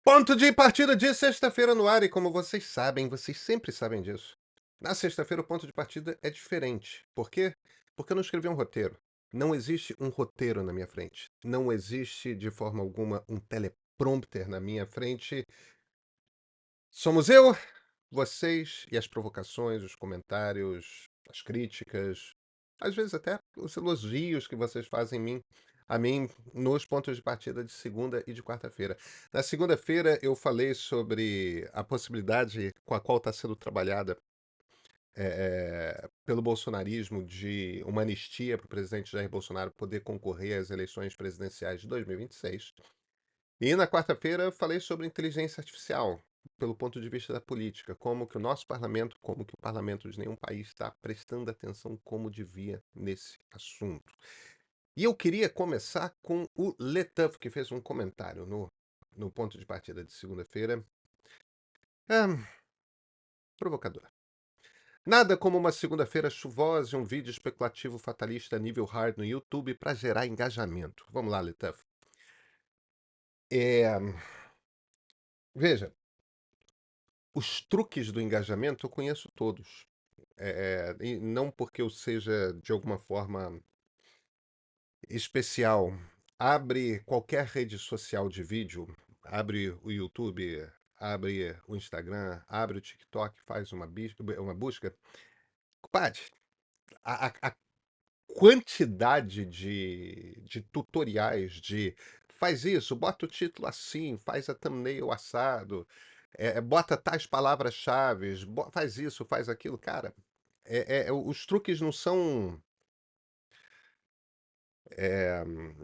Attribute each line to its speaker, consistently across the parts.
Speaker 1: Ponto de partida de sexta-feira no ar, e como vocês sabem, vocês sempre sabem disso. Na sexta-feira, o ponto de partida é diferente. Por quê? Porque eu não escrevi um roteiro. Não existe um roteiro na minha frente. Não existe, de forma alguma, um teleprompter na minha frente. Somos eu, vocês e as provocações, os comentários, as críticas, às vezes até os elogios que vocês fazem a mim nos pontos de partida de segunda e de quarta-feira. Na segunda-feira eu falei sobre a possibilidade com a qual está sendo trabalhada pelo bolsonarismo de uma anistia para o presidente Jair Bolsonaro poder concorrer às eleições presidenciais de 2026. E na quarta-feira falei sobre inteligência artificial, pelo ponto de vista da política, como que o nosso parlamento, como que o parlamento de nenhum país está prestando atenção como devia nesse assunto. E eu queria começar com o Letuf, que fez um comentário no ponto de partida de segunda-feira. Provocador. Nada como uma segunda-feira chuvosa e um vídeo especulativo fatalista nível hard no YouTube para gerar engajamento. Vamos lá, Letuf. É, veja, os truques do engajamento eu conheço todos. E não porque eu seja de alguma forma especial. Abre qualquer rede social de vídeo, abre o YouTube, abre o Instagram, abre o TikTok, faz uma busca. Compadre, a quantidade de tutoriais de faz isso, bota o título assim, faz a thumbnail assado, bota tais palavras-chave, faz isso, faz aquilo, cara. Os truques não são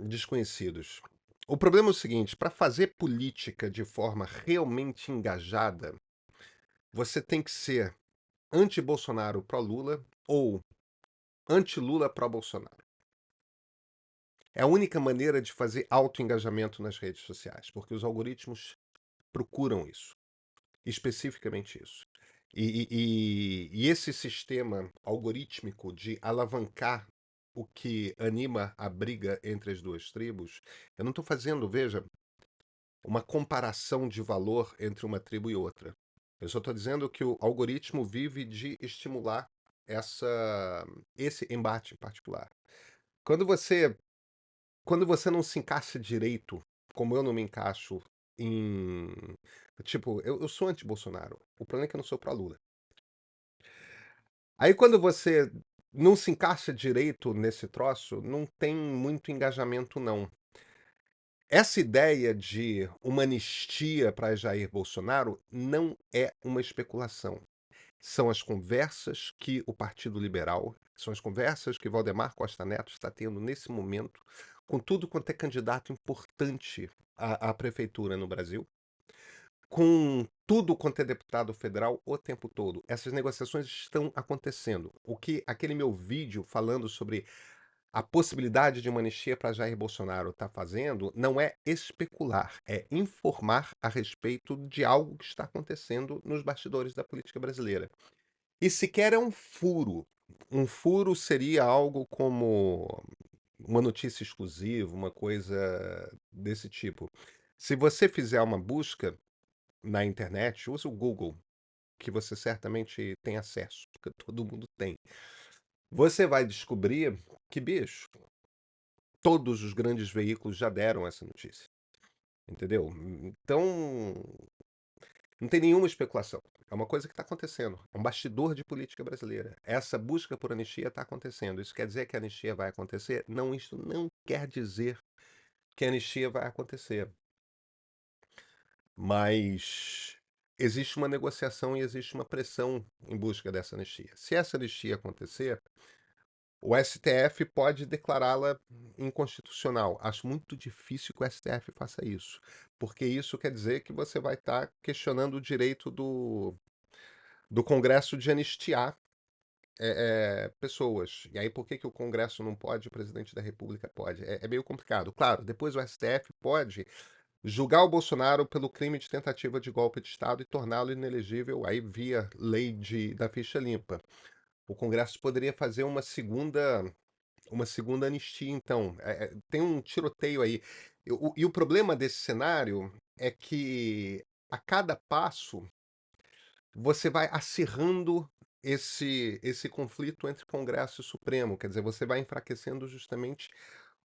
Speaker 1: desconhecidos. O problema é o seguinte: para fazer política de forma realmente engajada, você tem que ser anti-Bolsonaro pró-Lula ou anti-Lula pró-Bolsonaro. É a única maneira de fazer auto-engajamento nas redes sociais, porque os algoritmos procuram isso, especificamente isso. E esse sistema algorítmico de alavancar o que anima a briga entre as duas tribos, eu não estou fazendo, veja, uma comparação de valor entre uma tribo e outra. Eu só estou dizendo que o algoritmo vive de estimular esse embate em particular. Quando você, quando você não se encaixa direito, como eu não me encaixo em. Tipo, eu sou anti-Bolsonaro. O problema é que eu não sou pró-Lula. Aí quando você não se encaixa direito nesse troço, não tem muito engajamento, não. Essa ideia de uma anistia para Jair Bolsonaro não é uma especulação. São as conversas que o Partido Liberal, são as conversas que Valdemar Costa Neto está tendo nesse momento com tudo quanto é candidato importante à prefeitura no Brasil, com tudo quanto é deputado federal o tempo todo. Essas negociações estão acontecendo. O que aquele meu vídeo falando sobre a possibilidade de uma anistia para Jair Bolsonaro está fazendo não é especular, é informar a respeito de algo que está acontecendo nos bastidores da política brasileira. E sequer é um furo. Um furo seria algo como uma notícia exclusiva, uma coisa desse tipo. Se você fizer uma busca na internet, use o Google, que você certamente tem acesso, porque todo mundo tem. Você vai descobrir que, bicho, todos os grandes veículos já deram essa notícia. Entendeu? Então, não tem nenhuma especulação. É uma coisa que está acontecendo. É um bastidor de política brasileira. Essa busca por anistia está acontecendo. Isso quer dizer que a anistia vai acontecer? Não, isso não quer dizer que a anistia vai acontecer. Mas existe uma negociação e existe uma pressão em busca dessa anistia. Se essa anistia acontecer, o STF pode declará-la inconstitucional. Acho muito difícil que o STF faça isso, porque isso quer dizer que você vai estar questionando o direito do Congresso de anistiar pessoas. E aí, por que o Congresso não pode, o presidente da República pode? É meio complicado. Claro, depois o STF pode julgar o Bolsonaro pelo crime de tentativa de golpe de Estado e torná-lo inelegível aí via lei da ficha limpa. O Congresso poderia fazer uma segunda anistia, então. Tem um tiroteio aí. E o problema desse cenário é que a cada passo você vai acirrando esse conflito entre Congresso e Supremo, quer dizer, você vai enfraquecendo justamente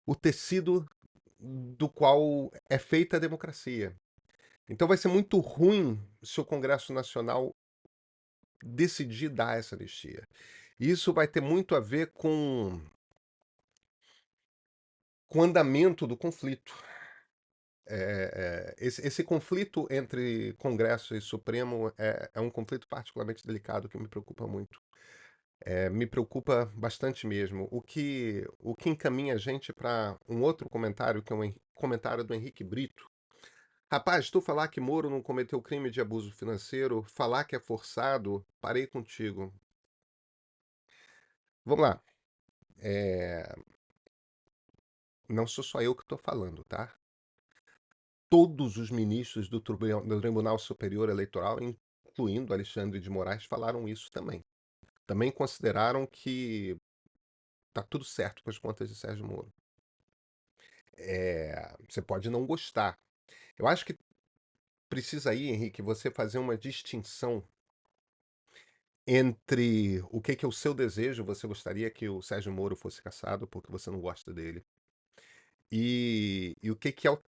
Speaker 1: o tecido do qual é feita a democracia. Então vai ser muito ruim se o Congresso Nacional decidir dar essa anistia. Isso vai ter muito a ver com o andamento do conflito. Esse conflito entre Congresso e Supremo é um conflito particularmente delicado que me preocupa muito. Me preocupa bastante mesmo. O que encaminha a gente para um outro comentário, que é um comentário do Henrique Brito. Rapaz, tu falar que Moro não cometeu crime de abuso financeiro, falar que é forçado, parei contigo. Vamos lá. Não sou só eu que estou falando, tá? Todos os ministros do Tribunal Superior Eleitoral, incluindo Alexandre de Moraes, falaram isso também. Também consideraram que tá tudo certo com as contas de Sérgio Moro. Você pode não gostar. Eu acho que precisa aí, Henrique, você fazer uma distinção entre o que é o seu desejo, você gostaria que o Sérgio Moro fosse cassado porque você não gosta dele, e o que é o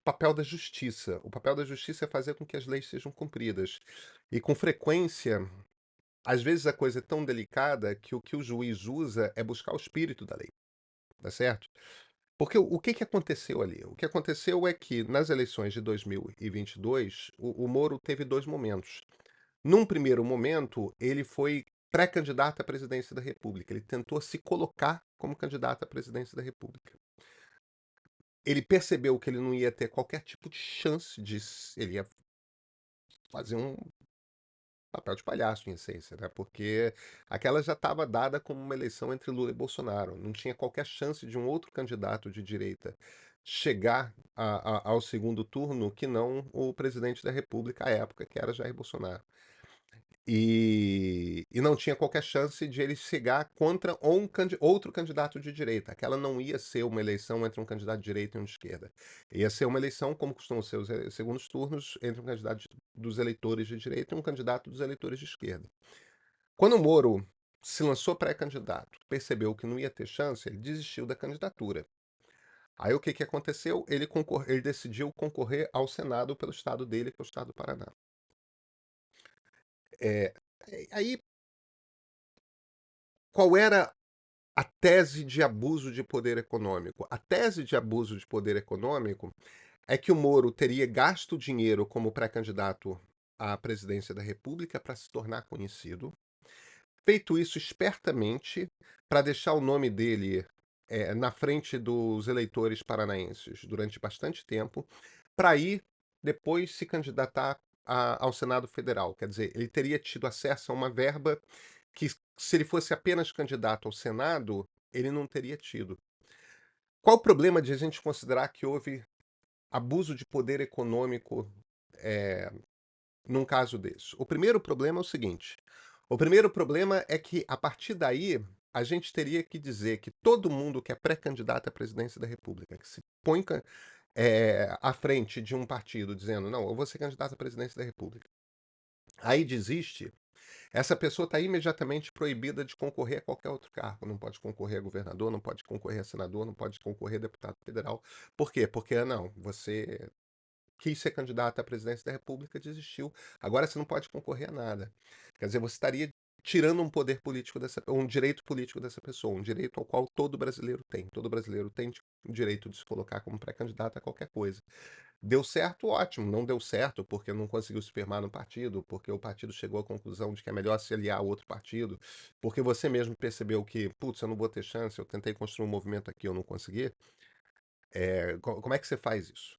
Speaker 1: papel da justiça. O papel da justiça é fazer com que as leis sejam cumpridas. E com frequência, às vezes a coisa é tão delicada que o juiz usa é buscar o espírito da lei, tá certo? Porque o que aconteceu ali? O que aconteceu é que nas eleições de 2022, o Moro teve dois momentos. Num primeiro momento, ele foi pré-candidato à presidência da República. Ele tentou se colocar como candidato à presidência da República. Ele percebeu que ele não ia ter qualquer tipo de chance de. Ele ia fazer um papel de palhaço, em essência, né? Porque aquela já estava dada como uma eleição entre Lula e Bolsonaro. Não tinha qualquer chance de um outro candidato de direita chegar ao segundo turno que não o presidente da República à época, que era Jair Bolsonaro. E não tinha qualquer chance de ele chegar contra outro candidato de direita. Aquela não ia ser uma eleição entre um candidato de direita e um de esquerda. Ia ser uma eleição, como costumam ser os segundos turnos, entre um candidato dos eleitores de direita e um candidato dos eleitores de esquerda. Quando o Moro se lançou pré-candidato, percebeu que não ia ter chance, ele desistiu da candidatura. Aí o que aconteceu? Ele decidiu concorrer ao Senado pelo estado dele, que é o estado do Paraná. É, aí, qual era a tese de abuso de poder econômico? A tese de abuso de poder econômico é que o Moro teria gasto dinheiro como pré-candidato à presidência da República para se tornar conhecido, feito isso espertamente para deixar o nome dele na frente dos eleitores paranaenses durante bastante tempo, para ir depois se candidatar ao Senado Federal. Quer dizer, ele teria tido acesso a uma verba que, se ele fosse apenas candidato ao Senado, ele não teria tido. Qual o problema de a gente considerar que houve abuso de poder econômico num caso desse? O primeiro problema é o seguinte: o primeiro problema é que, a partir daí, a gente teria que dizer que todo mundo que é pré-candidato à presidência da República, que se põe à frente de um partido dizendo, não, eu vou ser candidato à presidência da República, aí desiste, essa pessoa está imediatamente proibida de concorrer a qualquer outro cargo. Não pode concorrer a governador, não pode concorrer a senador, não pode concorrer a deputado federal. Por quê? Porque, não, você quis ser candidato à presidência da República, desistiu. Agora você não pode concorrer a nada. Quer dizer, você estaria tirando um poder político um direito político dessa pessoa, um direito ao qual todo brasileiro tem. Todo brasileiro tem o direito de se colocar como pré-candidato a qualquer coisa. Deu certo, ótimo. Não deu certo porque não conseguiu se firmar no partido, porque o partido chegou à conclusão de que é melhor se aliar a outro partido, porque você mesmo percebeu que, putz, eu não vou ter chance, eu tentei construir um movimento aqui, eu não consegui. Como é que você faz isso?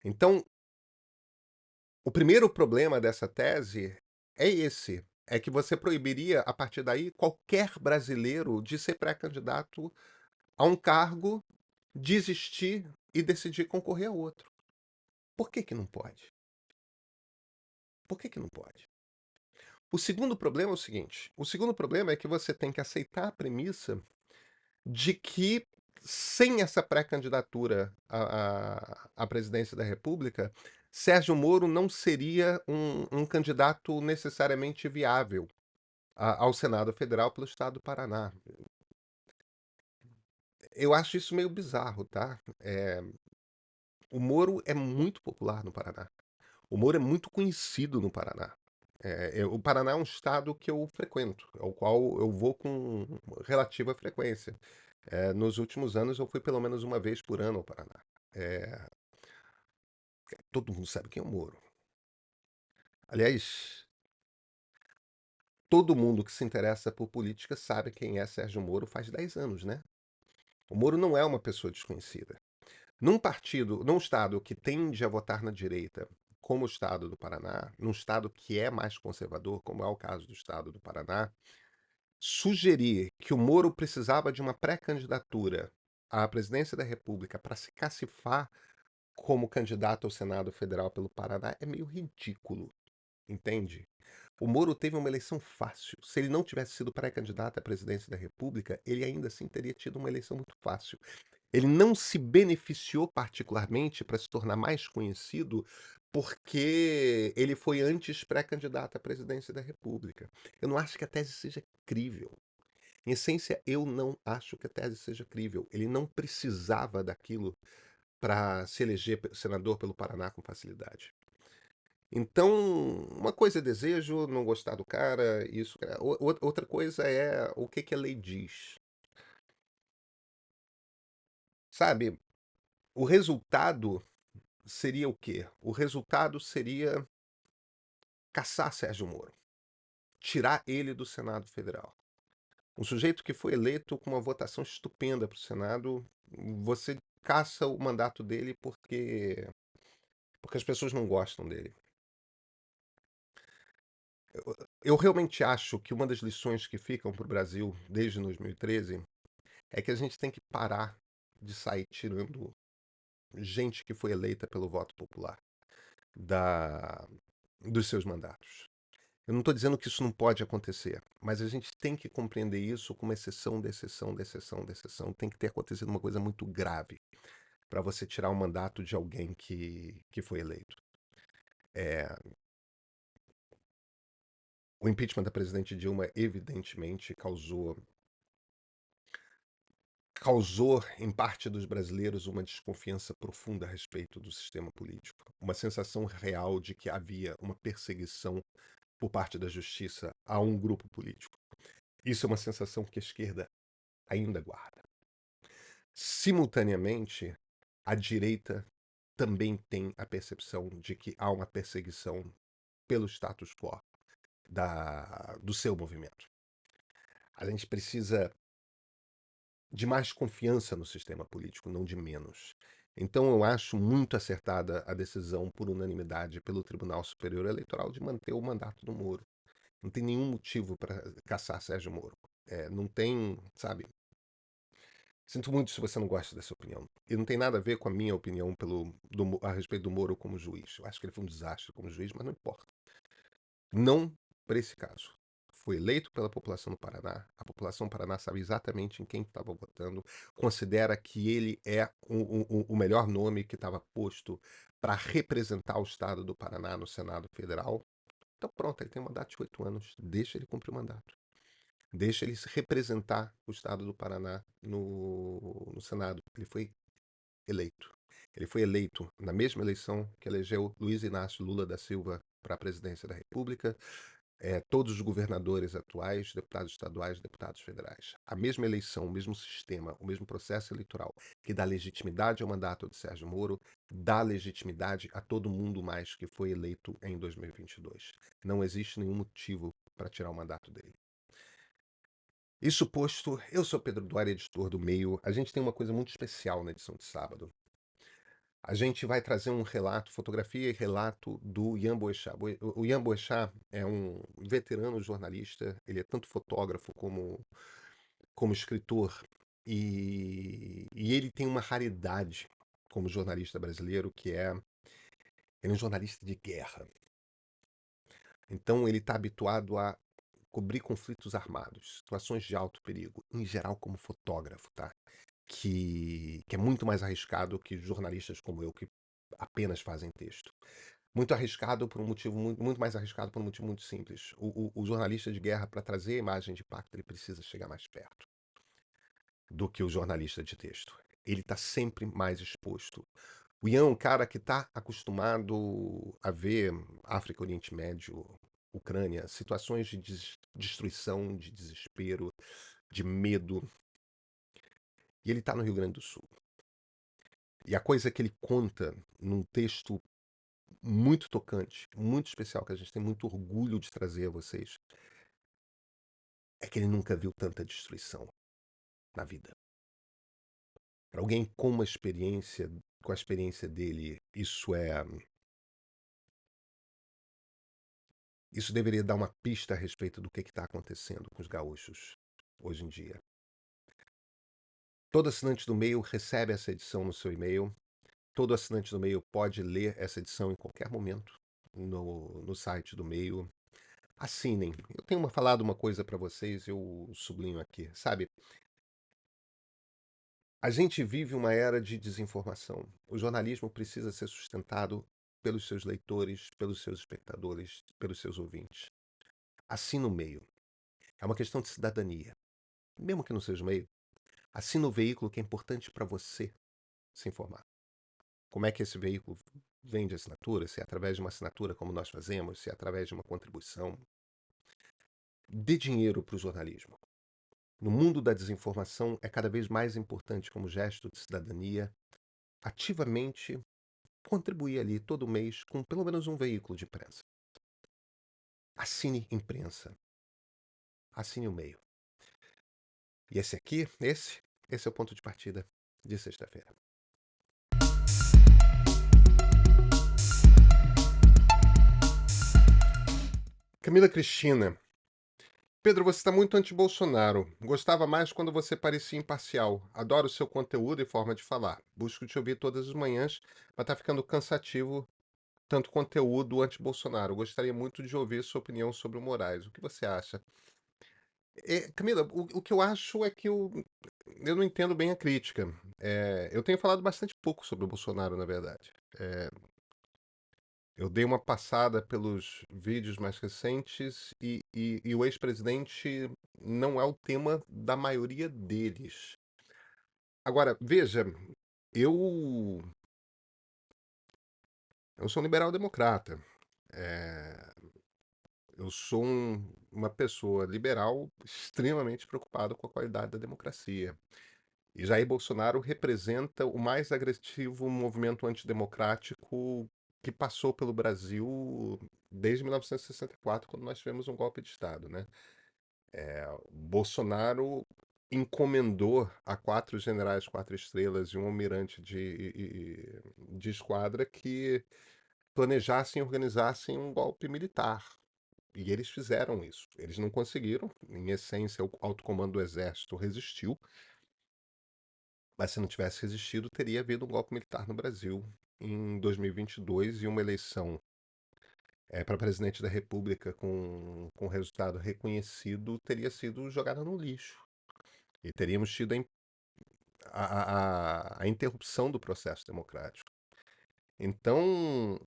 Speaker 1: Então, o primeiro problema dessa tese é esse. É que você proibiria, a partir daí, qualquer brasileiro de ser pré-candidato a um cargo, desistir e decidir concorrer a outro. Por que que não pode? Por que que não pode? O segundo problema é o seguinte: o segundo problema é que você tem que aceitar a premissa de que sem essa pré-candidatura à presidência da República, Sérgio Moro não seria um candidato necessariamente viável ao Senado Federal pelo estado do Paraná. Eu acho isso meio bizarro, tá? O Moro é muito popular no Paraná. O Moro é muito conhecido no Paraná. O Paraná é um estado que eu frequento, ao qual eu vou com relativa frequência. Nos últimos anos eu fui pelo menos uma vez por ano ao Paraná. É, todo mundo sabe quem é o Moro. Aliás, todo mundo que se interessa por política sabe quem é Sérgio Moro faz 10 anos, né? O Moro não é uma pessoa desconhecida. Num estado que tende a votar na direita, como o estado do Paraná, num estado que é mais conservador, como é o caso do estado do Paraná, sugerir que o Moro precisava de uma pré-candidatura à presidência da República para se cacifar como candidato ao Senado Federal pelo Paraná é meio ridículo, entende? O Moro teve uma eleição fácil. Se ele não tivesse sido pré-candidato à presidência da República, ele ainda assim teria tido uma eleição muito fácil. Ele não se beneficiou particularmente para se tornar mais conhecido porque ele foi antes pré-candidato à presidência da República. Eu não acho que a tese seja crível. Em essência, eu não acho que a tese seja crível. Ele não precisava daquilo para se eleger senador pelo Paraná com facilidade. Então, uma coisa é desejo, não gostar do cara, isso. Outra coisa é o que que a lei diz. Sabe, o resultado seria o quê? O resultado seria caçar Sérgio Moro, tirar ele do Senado Federal. Um sujeito que foi eleito com uma votação estupenda para o Senado, você caça o mandato dele porque as pessoas não gostam dele. Eu realmente acho que uma das lições que ficam para o Brasil desde 2013 é que a gente tem que parar de sair tirando gente que foi eleita pelo voto popular da, dos seus mandatos. Eu não estou dizendo que isso não pode acontecer, mas a gente tem que compreender isso como exceção da exceção da exceção da exceção. Tem que ter acontecido uma coisa muito grave para você tirar o mandato de alguém que foi eleito. É, o impeachment da presidente Dilma evidentemente causou em parte dos brasileiros uma desconfiança profunda a respeito do sistema político, uma sensação real de que havia uma perseguição por parte da justiça a um grupo político. Isso é uma sensação que a esquerda ainda guarda. Simultaneamente, a direita também tem a percepção de que há uma perseguição pelo status quo do seu movimento. A gente precisa de mais confiança no sistema político, não de menos. Então, eu acho muito acertada a decisão por unanimidade pelo Tribunal Superior Eleitoral de manter o mandato do Moro. Não tem nenhum motivo para caçar Sérgio Moro. Não tem, sabe? Sinto muito se você não gosta dessa opinião. E não tem nada a ver com a minha opinião a respeito do Moro como juiz. Eu acho que ele foi um desastre como juiz, mas não importa. Não para esse caso. Foi eleito pela população do Paraná. A população do Paraná sabe exatamente em quem estava votando. Considera que ele é o melhor nome que estava posto para representar o estado do Paraná no Senado Federal. Então pronto, ele tem um mandato de 8 anos. Deixa ele cumprir o mandato. Deixa ele representar o estado do Paraná no Senado. Ele foi eleito. Ele foi eleito na mesma eleição que elegeu Luiz Inácio Lula da Silva para a presidência da República, todos os governadores atuais, deputados estaduais, deputados federais. A mesma eleição, o mesmo sistema, o mesmo processo eleitoral que dá legitimidade ao mandato de Sérgio Moro, dá legitimidade a todo mundo mais que foi eleito em 2022. Não existe nenhum motivo para tirar o mandato dele. Isso posto, eu sou Pedro Duarte, editor do Meio. A gente tem uma coisa muito especial na edição de sábado. A gente vai trazer um relato, fotografia e relato do Ian Boechat. O Ian Boechat é um veterano jornalista, ele é tanto fotógrafo como escritor, e ele tem uma raridade como jornalista brasileiro, ele é um jornalista de guerra. Então ele está habituado a cobrir conflitos armados, situações de alto perigo, em geral como fotógrafo, tá? que é muito mais arriscado que jornalistas como eu, que apenas fazem texto. Muito arriscado por um motivo muito mais arriscado por um motivo muito simples. O jornalista de guerra, para trazer a imagem de impacto, ele precisa chegar mais perto do que o jornalista de texto. Ele está sempre mais exposto. O Ian é um cara que está acostumado a ver África, Oriente Médio, Ucrânia, situações de destruição, de desespero, de medo. E ele está no Rio Grande do Sul. E a coisa que ele conta num texto muito tocante, muito especial, que a gente tem muito orgulho de trazer a vocês, é que ele nunca viu tanta destruição na vida. Para alguém com uma experiência, com a experiência dele, isso deveria dar uma pista a respeito do que está acontecendo com os gaúchos hoje em dia. Todo assinante do Meio recebe essa edição no seu e-mail. Todo assinante do Meio pode ler essa edição em qualquer momento no site do Meio. Assinem. Eu tenho falado uma coisa para vocês, eu sublinho aqui. Sabe, a gente vive uma era de desinformação. O jornalismo precisa ser sustentado pelos seus leitores, pelos seus espectadores, pelos seus ouvintes. Assina o Meio. É uma questão de cidadania. Mesmo que não seja o Meio, assina o veículo que é importante para você se informar. Como é que esse veículo vende assinatura? Se é através de uma assinatura, como nós fazemos, se é através de uma contribuição. Dê dinheiro para o jornalismo. No mundo da desinformação, é cada vez mais importante, como gesto de cidadania, ativamente contribuir ali todo mês com pelo menos um veículo de imprensa. Assine imprensa. Assine o Meio. E esse é o ponto de partida de sexta-feira. Camila Cristina. Pedro, você está muito anti-Bolsonaro. Gostava mais quando você parecia imparcial. Adoro seu conteúdo e forma de falar. Busco te ouvir todas as manhãs, mas tá ficando cansativo tanto conteúdo anti-Bolsonaro. Gostaria muito de ouvir sua opinião sobre o Moraes. O que você acha? Camila, o que eu acho é que eu não entendo bem a crítica. Eu tenho falado bastante pouco sobre o Bolsonaro, na verdade. Eu dei uma passada pelos vídeos mais recentes e o ex-presidente não é o tema da maioria deles. Agora, veja, eu, eu sou um liberal-democrata. É, eu sou uma pessoa liberal extremamente preocupada com a qualidade da democracia. E Jair Bolsonaro representa o mais agressivo movimento antidemocrático que passou pelo Brasil desde 1964, quando nós tivemos um golpe de Estado, né? Bolsonaro encomendou a 4 generais 4 estrelas e um almirante de esquadra que planejassem e organizassem um golpe militar. E eles fizeram isso. Eles não conseguiram. Em essência, o alto comando do Exército resistiu. Mas se não tivesse resistido, teria havido um golpe militar no Brasil em 2022 e uma eleição para presidente da República com resultado reconhecido teria sido jogada no lixo. E teríamos tido a interrupção do processo democrático. Então,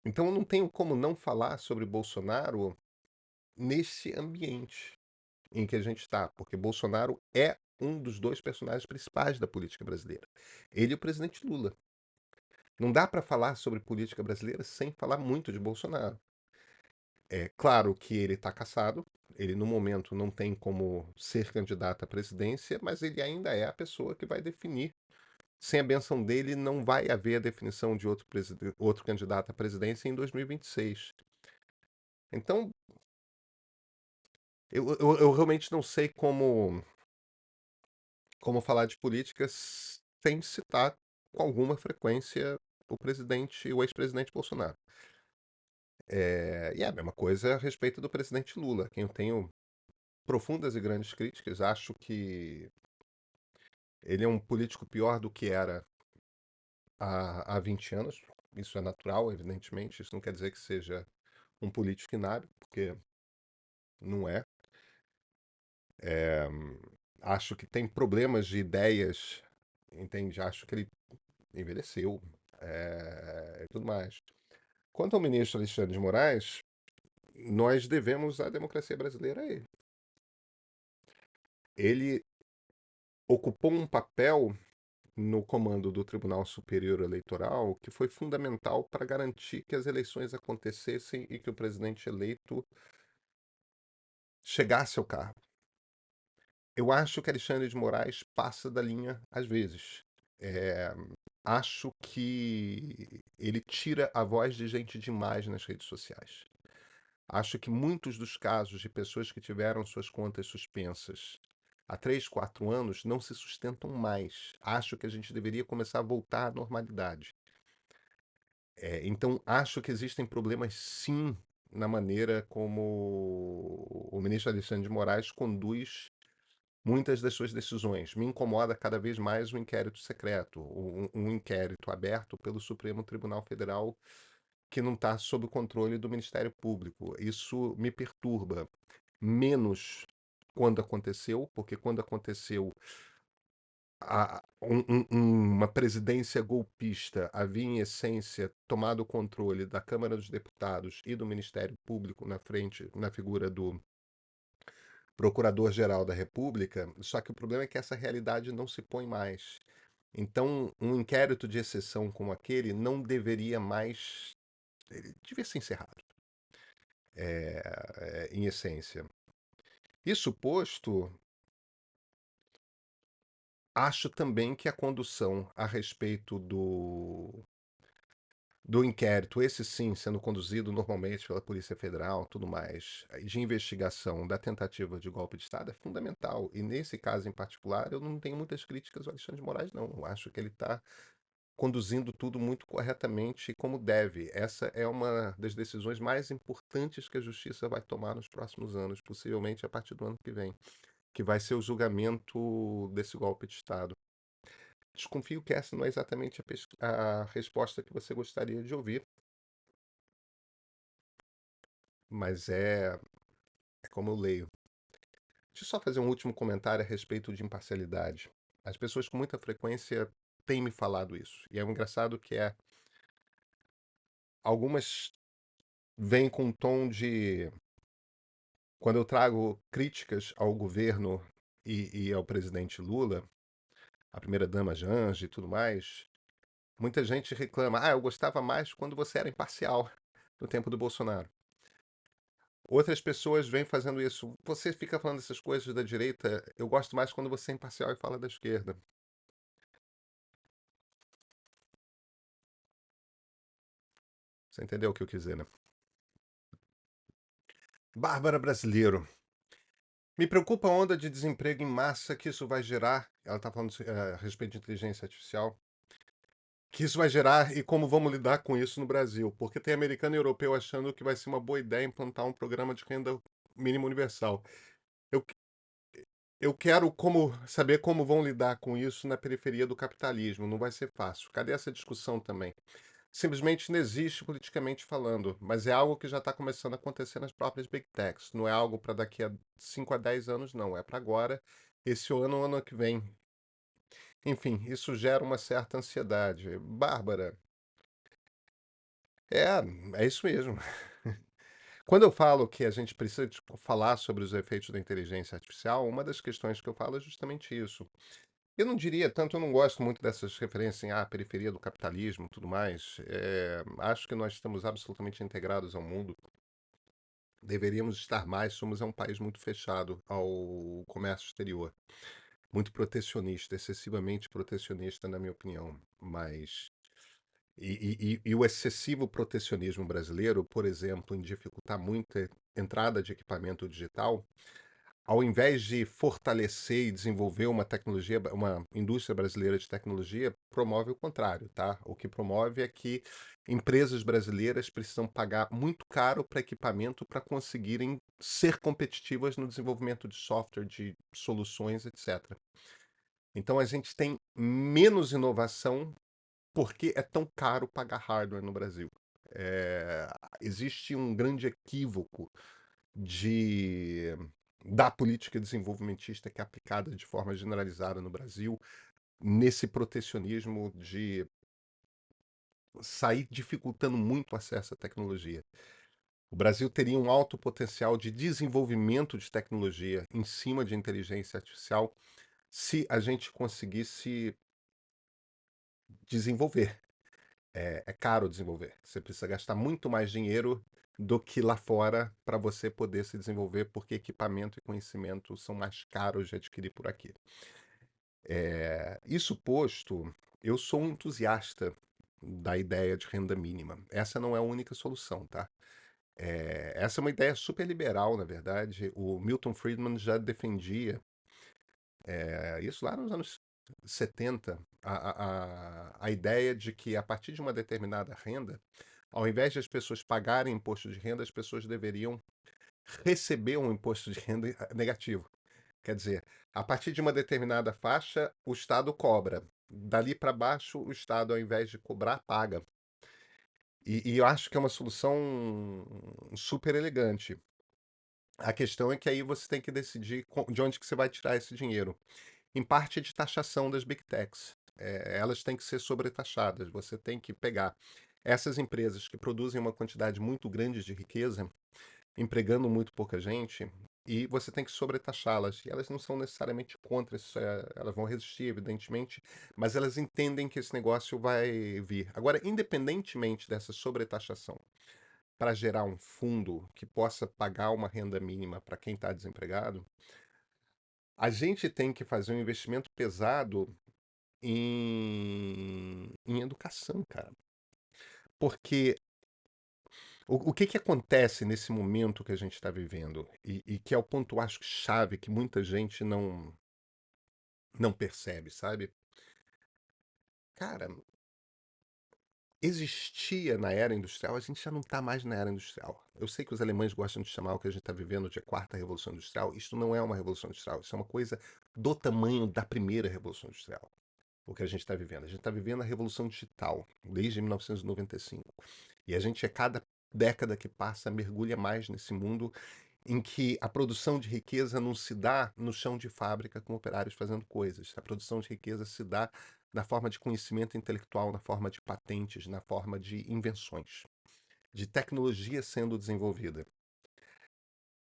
Speaker 1: então eu não tenho como não falar sobre Bolsonaro nesse ambiente em que a gente está, porque Bolsonaro é um dos dois personagens principais da política brasileira. Ele e o presidente Lula. Não dá para falar sobre política brasileira sem falar muito de Bolsonaro. É claro que ele está cassado, ele no momento não tem como ser candidato à presidência, mas ele ainda é a pessoa que vai definir. Sem a benção dele, não vai haver a definição de outro candidato à presidência em 2026. Então, eu realmente não sei como falar de políticas sem citar com alguma frequência o ex-presidente Bolsonaro. E é a mesma coisa a respeito do presidente Lula, quem eu tenho profundas e grandes críticas. Acho que ele é um político pior do que era há 20 anos. Isso é natural, evidentemente. Isso não quer dizer que seja um político inábil, porque não é. Acho que tem problemas de ideias, entende? Acho que ele envelheceu, e tudo mais. Quanto ao ministro Alexandre de Moraes, nós devemos a democracia brasileira a ele. Ele ocupou um papel no comando do Tribunal Superior Eleitoral que foi fundamental para garantir que as eleições acontecessem e que o presidente eleito chegasse ao cargo. Eu acho que Alexandre de Moraes passa da linha às vezes. É, acho que ele tira a voz de gente demais nas redes sociais. Acho que muitos dos casos de pessoas que tiveram suas contas suspensas há 3, 4 anos não se sustentam mais. Acho que a gente deveria começar a voltar à normalidade. Então, acho que existem problemas, sim, na maneira como o ministro Alexandre de Moraes conduz muitas das suas decisões. Me incomoda cada vez mais o inquérito secreto, um inquérito aberto pelo Supremo Tribunal Federal que não está sob o controle do Ministério Público. Isso me perturba. Menos quando aconteceu, porque quando aconteceu uma presidência golpista havia, em essência, tomado o controle da Câmara dos Deputados e do Ministério Público na frente, na figura do Procurador-Geral da República, só que o problema é que essa realidade não se põe mais. Então, um inquérito de exceção como aquele não deveria mais. Ele devia ser encerrado, em essência. Isso posto, acho também que a condução a respeito do inquérito, esse sim, sendo conduzido normalmente pela Polícia Federal, tudo mais, de investigação da tentativa de golpe de Estado é fundamental. E nesse caso em particular, eu não tenho muitas críticas ao Alexandre de Moraes, não. Eu acho que ele está conduzindo tudo muito corretamente e como deve. Essa é uma das decisões mais importantes que a Justiça vai tomar nos próximos anos, possivelmente a partir do ano que vem, que vai ser o julgamento desse golpe de Estado. Desconfio que essa não é exatamente a resposta que você gostaria de ouvir, mas é como eu leio. Deixa eu só fazer um último comentário a respeito de imparcialidade. As pessoas com muita frequência têm me falado isso. E é engraçado que algumas vêm com um tom de. Quando eu trago críticas ao governo e ao presidente Lula, a primeira-dama Janja e tudo mais, muita gente reclama: ah, eu gostava mais quando você era imparcial, no tempo do Bolsonaro. Outras pessoas vêm fazendo isso. Você fica falando essas coisas da direita, eu gosto mais quando você é imparcial e fala da esquerda. Você entendeu o que eu quis dizer, né? Bárbara Brasileiro. Me preocupa a onda de desemprego em massa que isso vai gerar. Ela está falando a respeito de inteligência artificial. Que isso vai gerar e como vamos lidar com isso no Brasil. Porque tem americano e europeu achando que vai ser uma boa ideia implantar um programa de renda mínima universal. Eu, eu quero saber como vão lidar com isso na periferia do capitalismo. Não vai ser fácil. Cadê essa discussão também? Simplesmente não existe politicamente falando, mas é algo que já está começando a acontecer nas próprias Big Techs. Não é algo para daqui a 5 a 10 anos, não. É para agora, esse ano ou ano que vem. Enfim, isso gera uma certa ansiedade. Bárbara, é, é isso mesmo. Quando eu falo que a gente precisa falar sobre os efeitos da inteligência artificial, uma das questões que eu falo é justamente isso. Eu não diria tanto, eu não gosto muito dessas referências em periferia do capitalismo, tudo mais. Acho que nós estamos absolutamente integrados ao mundo. Deveríamos estar mais, somos um país muito fechado ao comércio exterior, muito protecionista, excessivamente protecionista, na minha opinião. Mas e o excessivo protecionismo brasileiro, por exemplo, em dificultar muito a entrada de equipamento digital, ao invés de fortalecer e desenvolver uma tecnologia, uma indústria brasileira de tecnologia, promove o contrário, tá? O que promove é que empresas brasileiras precisam pagar muito caro para equipamento para conseguirem ser competitivas no desenvolvimento de software, de soluções, etc. Então a gente tem menos inovação porque é tão caro pagar hardware no Brasil. Existe um grande equívoco de da política desenvolvimentista que é aplicada de forma generalizada no Brasil, nesse protecionismo de sair dificultando muito o acesso à tecnologia. O Brasil teria um alto potencial de desenvolvimento de tecnologia em cima de inteligência artificial se a gente conseguisse desenvolver. É caro desenvolver. Você precisa gastar muito mais dinheiro do que lá fora para você poder se desenvolver, porque equipamento e conhecimento são mais caros de adquirir por aqui. Isso posto, eu sou um entusiasta da ideia de renda mínima. Essa não é a única solução, tá? Essa é uma ideia super liberal, na verdade. O Milton Friedman já defendia isso lá nos anos 70, a ideia de que a partir de uma determinada renda, ao invés de as pessoas pagarem imposto de renda, as pessoas deveriam receber um imposto de renda negativo. Quer dizer, a partir de uma determinada faixa, o Estado cobra. Dali para baixo, o Estado, ao invés de cobrar, paga. E eu acho que é uma solução super elegante. A questão é que aí você tem que decidir de onde que você vai tirar esse dinheiro. Em parte de taxação das big techs. Elas têm que ser sobretaxadas. Você tem que pegar essas empresas que produzem uma quantidade muito grande de riqueza, empregando muito pouca gente, e você tem que sobretaxá-las. E elas não são necessariamente contra isso, elas vão resistir, evidentemente, mas elas entendem que esse negócio vai vir. Agora, independentemente dessa sobretaxação, para gerar um fundo que possa pagar uma renda mínima para quem está desempregado, a gente tem que fazer um investimento pesado em educação, cara. Porque o que que acontece nesse momento que a gente está vivendo? E que é o ponto, acho que, chave que muita gente não percebe, sabe? Cara, existia na era industrial, a gente já não está mais na era industrial. Eu sei que os alemães gostam de chamar o que a gente está vivendo de a quarta revolução industrial. Isto não é uma revolução industrial, isso é uma coisa do tamanho da primeira revolução industrial. O que a gente está vivendo. A gente está vivendo a revolução digital desde 1995. E a gente, a cada década que passa, mergulha mais nesse mundo em que a produção de riqueza não se dá no chão de fábrica com operários fazendo coisas. A produção de riqueza se dá na forma de conhecimento intelectual, na forma de patentes, na forma de invenções, de tecnologia sendo desenvolvida.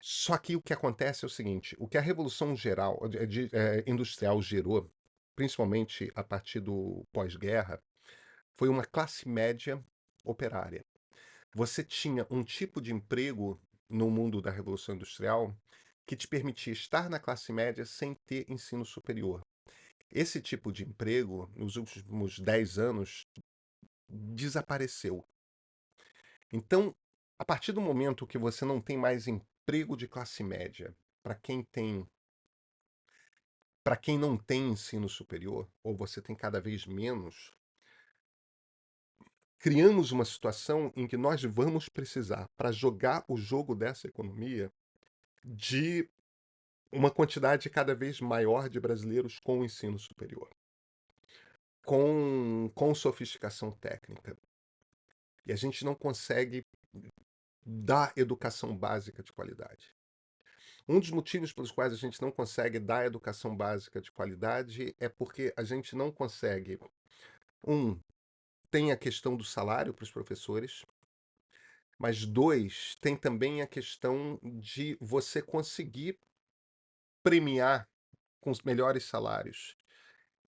Speaker 1: Só que o que acontece é o seguinte: o que a revolução geral, industrial gerou, principalmente a partir do pós-guerra, foi uma classe média operária. Você tinha um tipo de emprego no mundo da Revolução Industrial que te permitia estar na classe média sem ter ensino superior. Esse tipo de emprego, nos últimos 10 anos, desapareceu. Então, a partir do momento que você não tem mais emprego de classe média para quem não tem ensino superior, ou você tem cada vez menos, criamos uma situação em que nós vamos precisar, para jogar o jogo dessa economia, de uma quantidade cada vez maior de brasileiros com ensino superior, com sofisticação técnica. E a gente não consegue dar educação básica de qualidade. Um dos motivos pelos quais a gente não consegue dar educação básica de qualidade é porque a gente não consegue. Tem a questão do salário para os professores, mas dois, tem também a questão de você conseguir premiar com os melhores salários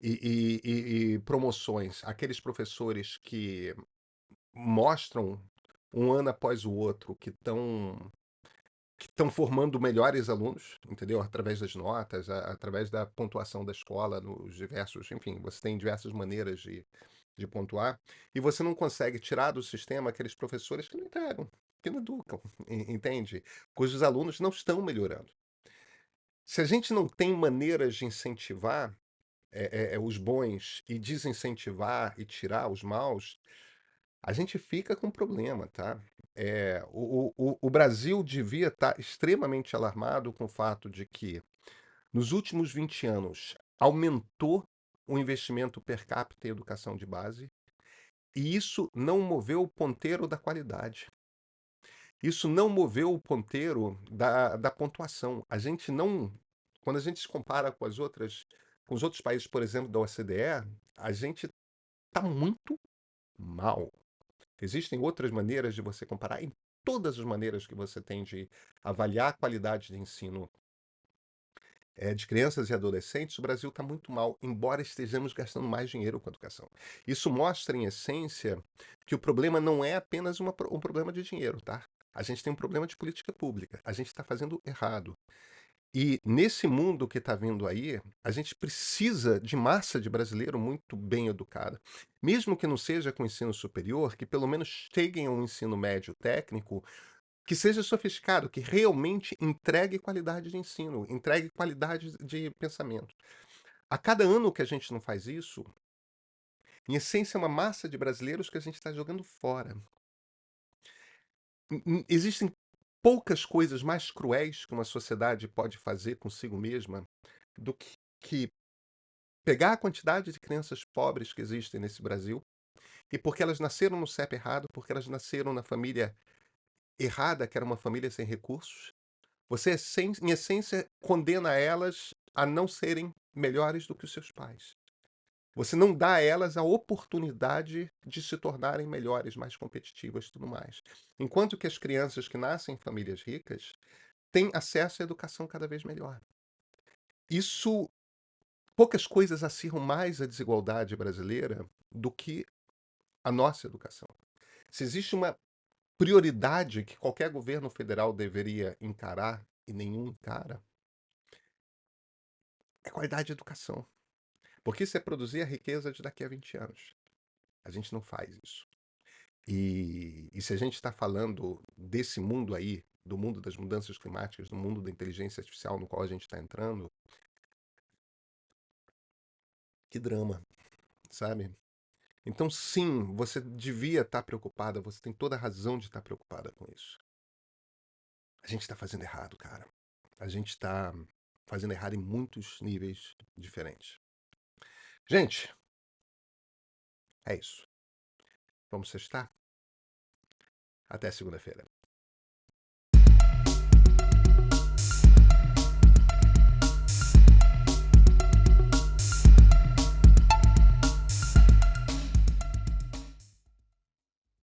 Speaker 1: e promoções aqueles professores que mostram um ano após o outro que estão formando melhores alunos, entendeu? Através das notas, através da pontuação da escola, nos diversos, enfim, você tem diversas maneiras de pontuar, e você não consegue tirar do sistema aqueles professores que não entregam, que não educam, entende? Cujos alunos não estão melhorando. Se a gente não tem maneiras de incentivar os bons e desincentivar e tirar os maus, a gente fica com problema, tá? O Brasil devia estar extremamente alarmado com o fato de que, nos últimos 20 anos, aumentou o investimento per capita em educação de base, e isso não moveu o ponteiro da qualidade. Isso não moveu o ponteiro da pontuação. A gente não quando a gente se compara com os outros países, por exemplo, da OCDE, a gente está muito mal. Existem outras maneiras de você comparar, em todas as maneiras que você tem de avaliar a qualidade de ensino de crianças e adolescentes, o Brasil está muito mal, embora estejamos gastando mais dinheiro com a educação. Isso mostra, em essência, que o problema não é apenas um problema de dinheiro, tá? A gente tem um problema de política pública. A gente está fazendo errado. E nesse mundo que está vindo aí, a gente precisa de massa de brasileiro muito bem educado. Mesmo que não seja com ensino superior, que pelo menos cheguem a um ensino médio técnico que seja sofisticado, que realmente entregue qualidade de ensino, entregue qualidade de pensamento. A cada ano que a gente não faz isso, em essência é uma massa de brasileiros que a gente está jogando fora. Existem poucas coisas mais cruéis que uma sociedade pode fazer consigo mesma do que pegar a quantidade de crianças pobres que existem nesse Brasil e porque elas nasceram no CEP errado, porque elas nasceram na família errada, que era uma família sem recursos, você, em essência, condena elas a não serem melhores do que os seus pais. Você não dá a elas a oportunidade de se tornarem melhores, mais competitivas e tudo mais. Enquanto que as crianças que nascem em famílias ricas têm acesso à educação cada vez melhor. Isso, poucas coisas acirram mais a desigualdade brasileira do que a nossa educação. Se existe uma prioridade que qualquer governo federal deveria encarar e nenhum encara, é qualidade de educação. Porque isso é produzir a riqueza de daqui a 20 anos. A gente não faz isso. E se a gente está falando desse mundo aí, do mundo das mudanças climáticas, do mundo da inteligência artificial no qual a gente está entrando, que drama, sabe? Então, sim, você devia estar preocupada, você tem toda a razão de estar preocupada com isso. A gente está fazendo errado, cara. A gente está fazendo errado em muitos níveis diferentes. Gente, é isso. Vamos sextar? Até segunda-feira.